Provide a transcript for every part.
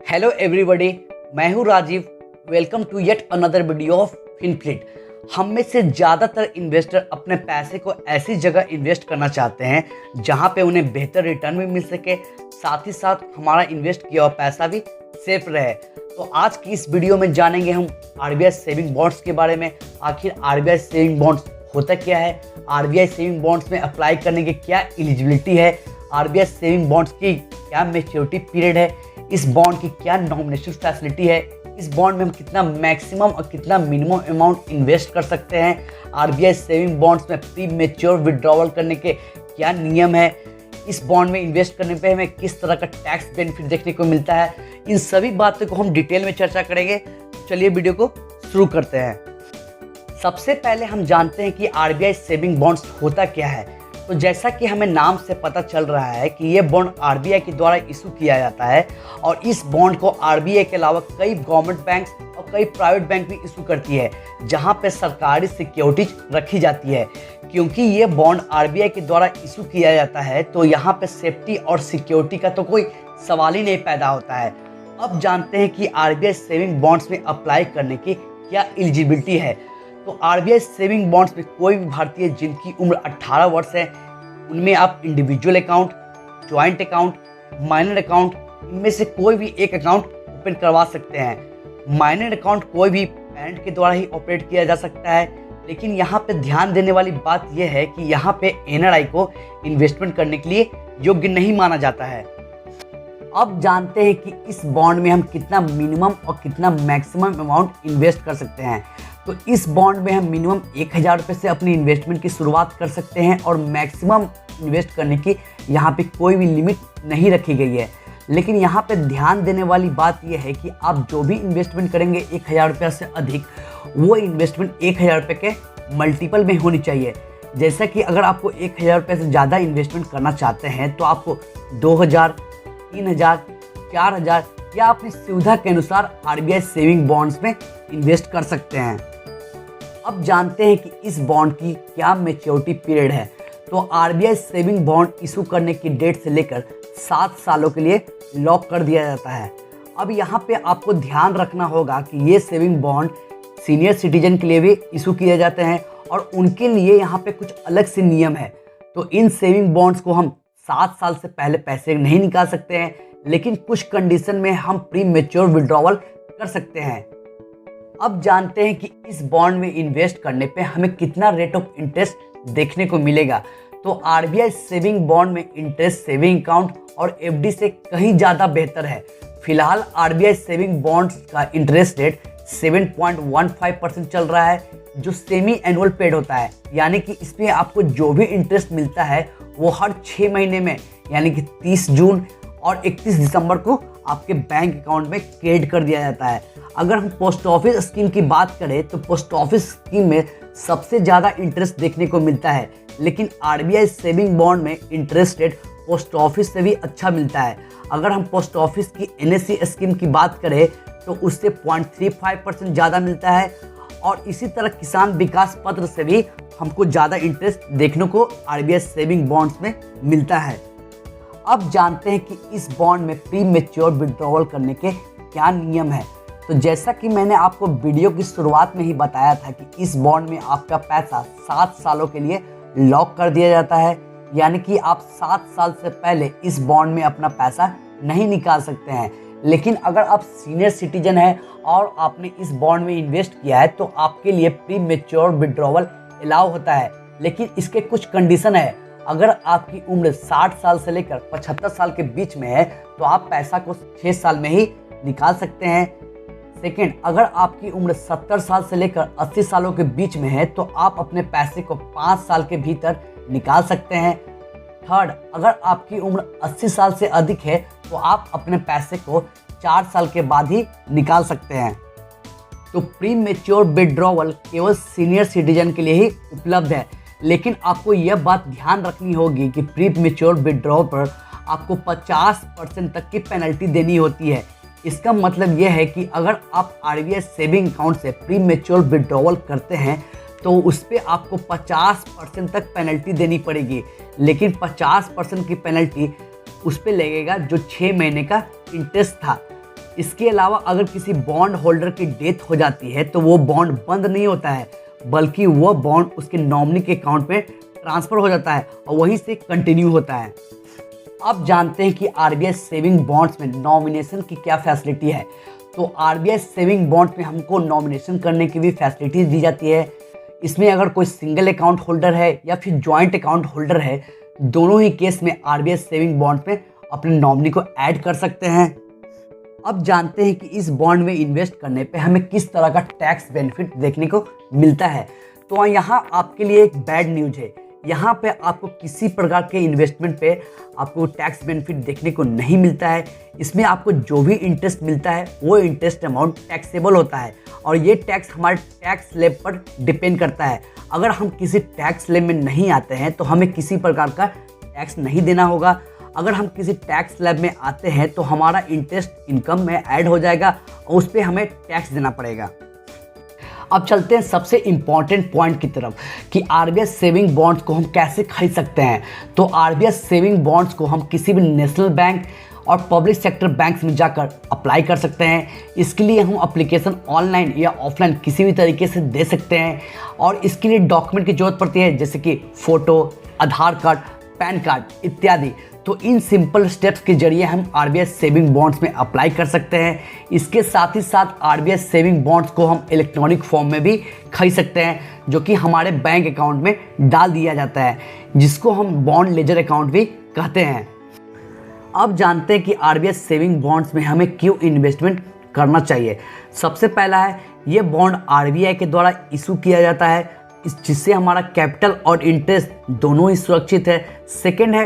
Hello everybody, मैं हूं Rajeev. Welcome to yet another video of फिनफ्लिट। हम में से ज़्यादातर इन्वेस्टर अपने पैसे को ऐसी जगह इन्वेस्ट करना चाहते हैं जहां पे उन्हें बेहतर रिटर्न भी मिल सके, साथ ही साथ हमारा इन्वेस्ट किया हुआ पैसा भी सेफ रहे। तो आज की इस वीडियो में जानेंगे हम आरबीआई सेविंग बॉन्ड्स के बारे में। आखिर आरबीआई सेविंग बॉन्ड्स होता क्या है, आरबीआई सेविंग बॉन्ड्स में अप्लाई करने की क्या एलिजिबिलिटी है, आरबीआई सेविंग बॉन्ड्स की क्या मैच्योरिटी पीरियड है, इस बॉन्ड की क्या नॉमिनेशन फैसिलिटी है, इस बॉन्ड में हम कितना मैक्सिमम और कितना मिनिमम अमाउंट इन्वेस्ट कर सकते हैं, आरबीआई सेविंग बॉन्ड्स में प्री मैच्योर विड्रॉवल करने के क्या नियम है, इस बॉन्ड में इन्वेस्ट करने पे हमें किस तरह का टैक्स बेनिफिट देखने को मिलता है, इन सभी बातों को हम डिटेल में चर्चा करेंगे। चलिए वीडियो को शुरू करते हैं। सबसे पहले हम जानते हैं कि आरबीआई सेविंग बॉन्ड्स होता क्या है। तो जैसा कि हमें नाम से पता चल रहा है कि ये बॉन्ड आरबीआई के द्वारा इशू किया जाता है और इस बॉन्ड को आरबीआई के अलावा कई गवर्नमेंट बैंक्स और कई प्राइवेट बैंक भी इशू करती है, जहां पे सरकारी सिक्योरिटीज रखी जाती है। क्योंकि ये बॉन्ड आरबीआई के द्वारा इशू किया जाता है तो यहाँ पे सेफ्टी और सिक्योरिटी का तो कोई सवाल ही नहीं पैदा होता है। अब जानते हैं कि आरबीआई सेविंग बॉन्ड्स में अप्लाई करने की क्या एलिजिबिलिटी है। तो आरबीआई सेविंग बॉन्ड्स में कोई भी भारतीय जिनकी उम्र 18 वर्ष है, उनमें आप individual account, joint account, minor account, इनमें से कोई भी एक अकाउंट ओपन करवा सकते हैं। माइनर अकाउंट कोई भी पेरेंट के द्वारा ही ऑपरेट किया जा सकता है, लेकिन यहाँ पे ध्यान देने वाली बात यह है कि यहाँ पे एनआरआई को इन्वेस्टमेंट करने के लिए योग्य नहीं माना जाता है। अब जानते हैं कि इस बॉन्ड में हम कितना मिनिमम और कितना मैक्सिमम अमाउंट इन्वेस्ट कर सकते हैं। तो इस बॉन्ड में हम मिनिमम 1000 रुपये से अपनी इन्वेस्टमेंट की शुरुआत कर सकते हैं और मैक्सिमम इन्वेस्ट करने की यहाँ पे कोई भी लिमिट नहीं रखी गई है। लेकिन यहाँ पे ध्यान देने वाली बात यह है कि आप जो भी इन्वेस्टमेंट करेंगे 1000 रुपये से अधिक, वो इन्वेस्टमेंट 1000 रुपये के मल्टीपल में होनी चाहिए। जैसा कि अगर आपको 1000 रुपये से ज़्यादा इन्वेस्टमेंट करना चाहते हैं तो आपको 2000, 3000, 4000 या अपनी सुविधा के अनुसार आरबीआई सेविंग बॉन्ड्स में इन्वेस्ट कर सकते हैं। अब जानते हैं कि इस बॉन्ड की क्या मैच्योरिटी पीरियड है। तो आरबीआई सेविंग बॉन्ड इशू करने की डेट से लेकर 7 सालों के लिए लॉक कर दिया जाता है। अब यहाँ पे आपको ध्यान रखना होगा कि ये सेविंग बॉन्ड सीनियर सिटीजन के लिए भी इशू किए जाते हैं और उनके लिए यहाँ पे कुछ अलग से नियम है। तो इन सेविंग बॉन्ड्स को हम 7 साल से पहले पैसे नहीं निकाल सकते हैं, लेकिन कुछ कंडीशन में हम प्री मैच्योर विड्रॉवल कर सकते हैं। अब जानते हैं कि इस बॉन्ड में इन्वेस्ट करने पे हमें कितना रेट ऑफ इंटरेस्ट देखने को मिलेगा। तो आरबीआई सेविंग बॉन्ड में इंटरेस्ट सेविंग अकाउंट और एफडी से कहीं ज़्यादा बेहतर है। फिलहाल आरबीआई सेविंग बॉन्ड्स का इंटरेस्ट रेट 7.15% चल रहा है, जो सेमी एनुअल पेड होता है, यानी कि इसमें आपको जो भी इंटरेस्ट मिलता है वो हर 6 महीने में, यानी कि 30 जून और 31 दिसंबर को आपके बैंक अकाउंट में क्रेडिट कर दिया जाता है। अगर हम पोस्ट ऑफिस स्कीम की बात करें तो पोस्ट ऑफिस स्कीम में सबसे ज़्यादा इंटरेस्ट देखने को मिलता है, लेकिन आरबीआई सेविंग बॉन्ड में इंटरेस्ट रेट पोस्ट ऑफिस से भी अच्छा मिलता है। अगर हम पोस्ट ऑफिस की एनएससी स्कीम की बात करें तो उससे 0.35% ज़्यादा मिलता है और इसी तरह किसान विकास पत्र से भी हमको ज़्यादा इंटरेस्ट देखने को आरबीआई सेविंग बॉन्ड्स में मिलता है। अब जानते हैं कि इस बॉन्ड में प्री मैच्योर विड्रॉवल करने के क्या नियम है। तो जैसा कि मैंने आपको वीडियो की शुरुआत में ही बताया था कि इस बॉन्ड में आपका पैसा 7 सालों के लिए लॉक कर दिया जाता है, यानी कि आप 7 साल से पहले इस बॉन्ड में अपना पैसा नहीं निकाल सकते हैं। लेकिन अगर आप सीनियर सिटीजन हैं और आपने इस बॉन्ड में इन्वेस्ट किया है तो आपके लिए प्री मैच्योर विड्रॉवल अलाउ होता है, लेकिन इसके कुछ कंडीशन है। अगर आपकी उम्र 60 साल से लेकर 75 साल के बीच में है तो आप पैसा को 6 साल में ही निकाल सकते हैं। सेकेंड, अगर आपकी उम्र 70 साल से लेकर 80 सालों के बीच में है तो आप अपने पैसे को 5 साल के भीतर निकाल सकते हैं। थर्ड, अगर आपकी उम्र 80 साल से अधिक है तो आप अपने पैसे को 4 साल के बाद ही निकाल सकते हैं। तो प्री मैच्योर विड्रॉवल केवल सीनियर सिटीजन के लिए ही उपलब्ध है, लेकिन आपको यह बात ध्यान रखनी होगी कि प्री मैच्योर विड्रॉवल पर आपको 50% तक की पेनल्टी देनी होती है। इसका मतलब यह है कि अगर आप आरबीआई सेविंग अकाउंट से प्री मैच्योर विड्रॉवल करते हैं तो उस पर आपको 50% तक पेनल्टी देनी पड़ेगी, लेकिन 50% की पेनल्टी उस पर लगेगा जो 6 महीने का इंटरेस्ट था। इसके अलावा अगर किसी बॉन्ड होल्डर की डेथ हो जाती है तो वो बॉन्ड बंद नहीं होता है, बल्कि वो बॉन्ड उसके नॉमिनी के अकाउंट में ट्रांसफ़र हो जाता है और वहीं से कंटिन्यू होता है। अब जानते हैं कि आरबीआई सेविंग बॉन्ड्स में नॉमिनेशन की क्या फैसिलिटी है। तो आरबीआई सेविंग बॉन्ड्स में हमको नॉमिनेशन करने की भी फैसिलिटीज दी जाती है। इसमें अगर कोई सिंगल अकाउंट होल्डर है या फिर जॉइंट अकाउंट होल्डर है, दोनों ही केस में आरबीआई सेविंग बॉन्ड्स में अपने नॉमिनी को ऐड कर सकते हैं। अब जानते हैं कि इस बॉन्ड में इन्वेस्ट करने पे हमें किस तरह का टैक्स बेनिफिट देखने को मिलता है। तो यहाँ आपके लिए एक बैड न्यूज़ है, यहाँ पे आपको किसी प्रकार के इन्वेस्टमेंट पे आपको टैक्स बेनिफिट देखने को नहीं मिलता है। इसमें आपको जो भी इंटरेस्ट मिलता है वो इंटरेस्ट अमाउंट टैक्सेबल होता है और ये टैक्स हमारे टैक्स स्लैब पर डिपेंड करता है। अगर हम किसी टैक्स स्लैब में नहीं आते हैं तो हमें किसी प्रकार का टैक्स नहीं देना होगा। अगर हम किसी टैक्स स्लैब में आते हैं तो हमारा इंटरेस्ट इनकम में ऐड हो जाएगा और उस पर हमें टैक्स देना पड़ेगा। अब चलते हैं सबसे इम्पॉर्टेंट पॉइंट की तरफ कि आरबीआई सेविंग बॉन्ड्स को हम कैसे खरीद सकते हैं। तो आरबीआई सेविंग बॉन्ड्स को हम किसी भी नेशनल बैंक और पब्लिक सेक्टर बैंक्स में जाकर अप्लाई कर सकते हैं। इसके लिए हम एप्लीकेशन ऑनलाइन या ऑफलाइन किसी भी तरीके से दे सकते हैं और इसके लिए डॉक्यूमेंट की ज़रूरत पड़ती है, जैसे कि फ़ोटो, आधार कार्ड, पैन कार्ड इत्यादि। तो इन सिंपल स्टेप्स के जरिए हम आरबीआई सेविंग बॉन्ड्स में अप्लाई कर सकते हैं। इसके साथ ही साथ आरबीआई सेविंग बॉन्ड्स को हम इलेक्ट्रॉनिक फॉर्म में भी खरीद सकते हैं, जो कि हमारे बैंक अकाउंट में डाल दिया जाता है, जिसको हम बॉन्ड लेजर अकाउंट भी कहते हैं। अब जानते हैं कि आरबीआई सेविंग बॉन्ड्स में हमें क्यों इन्वेस्टमेंट करना चाहिए। सबसे पहला है, ये बॉन्ड आरबीआई के द्वारा इशू किया जाता है, जिससे हमारा कैपिटल और इंटरेस्ट दोनों ही सुरक्षित है। सेकेंड है,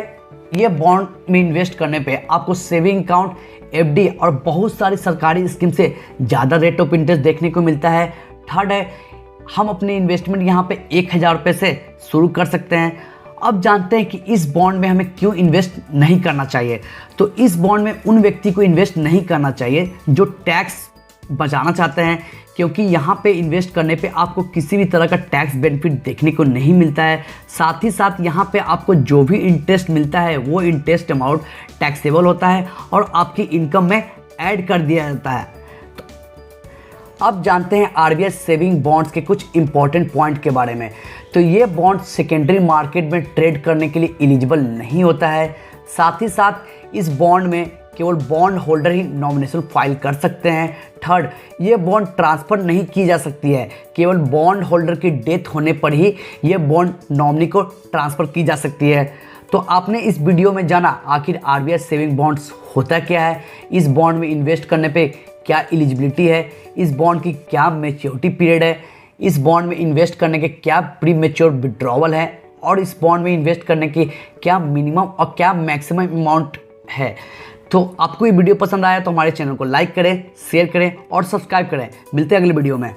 ये बॉन्ड में इन्वेस्ट करने पे आपको सेविंग अकाउंट, एफडी और बहुत सारी सरकारी स्कीम से ज़्यादा रेट ऑफ इंटरेस्ट देखने को मिलता है। थर्ड है, हम अपने इन्वेस्टमेंट यहाँ पे 1000 रुपये से शुरू कर सकते हैं। अब जानते हैं कि इस बॉन्ड में हमें क्यों इन्वेस्ट नहीं करना चाहिए। तो इस बॉन्ड में उन व्यक्ति को इन्वेस्ट नहीं करना चाहिए जो टैक्स बचाना चाहते हैं, क्योंकि यहाँ पे इन्वेस्ट करने पे आपको किसी भी तरह का टैक्स बेनिफिट देखने को नहीं मिलता है। साथ ही साथ यहाँ पे आपको जो भी इंटरेस्ट मिलता है वो इंटरेस्ट अमाउंट टैक्सेबल होता है और आपकी इनकम में ऐड कर दिया जाता है। तो अब जानते हैं आरबीआई सेविंग बॉन्ड्स के कुछ इंपॉर्टेंट पॉइंट के बारे में। तो ये बॉन्ड सेकेंडरी मार्केट में ट्रेड करने के लिए एलिजिबल नहीं होता है। साथ ही साथ इस बॉन्ड में केवल बॉन्ड होल्डर ही नॉमिनेशन फाइल कर सकते हैं। थर्ड, ये बॉन्ड ट्रांसफ़र नहीं की जा सकती है, केवल बॉन्ड होल्डर की डेथ होने पर ही ये बॉन्ड नॉमिनी को ट्रांसफ़र की जा सकती है। तो आपने इस वीडियो में जाना आखिर आरबीआई सेविंग बॉन्ड्स होता क्या है, इस बॉन्ड में इन्वेस्ट करने पे क्या एलिजिबिलिटी है, इस बॉन्ड की क्या मैच्योरिटी पीरियड है, इस बॉन्ड में इन्वेस्ट करने के क्या प्री मैच्योर विड्रॉवल है और इस बॉन्ड में इन्वेस्ट करने की क्या मिनिमम और क्या मैक्सिमम अमाउंट है। तो आपको ये वीडियो पसंद आया तो हमारे चैनल को लाइक करें, शेयर करें और सब्सक्राइब करें। मिलते हैं अगले वीडियो में।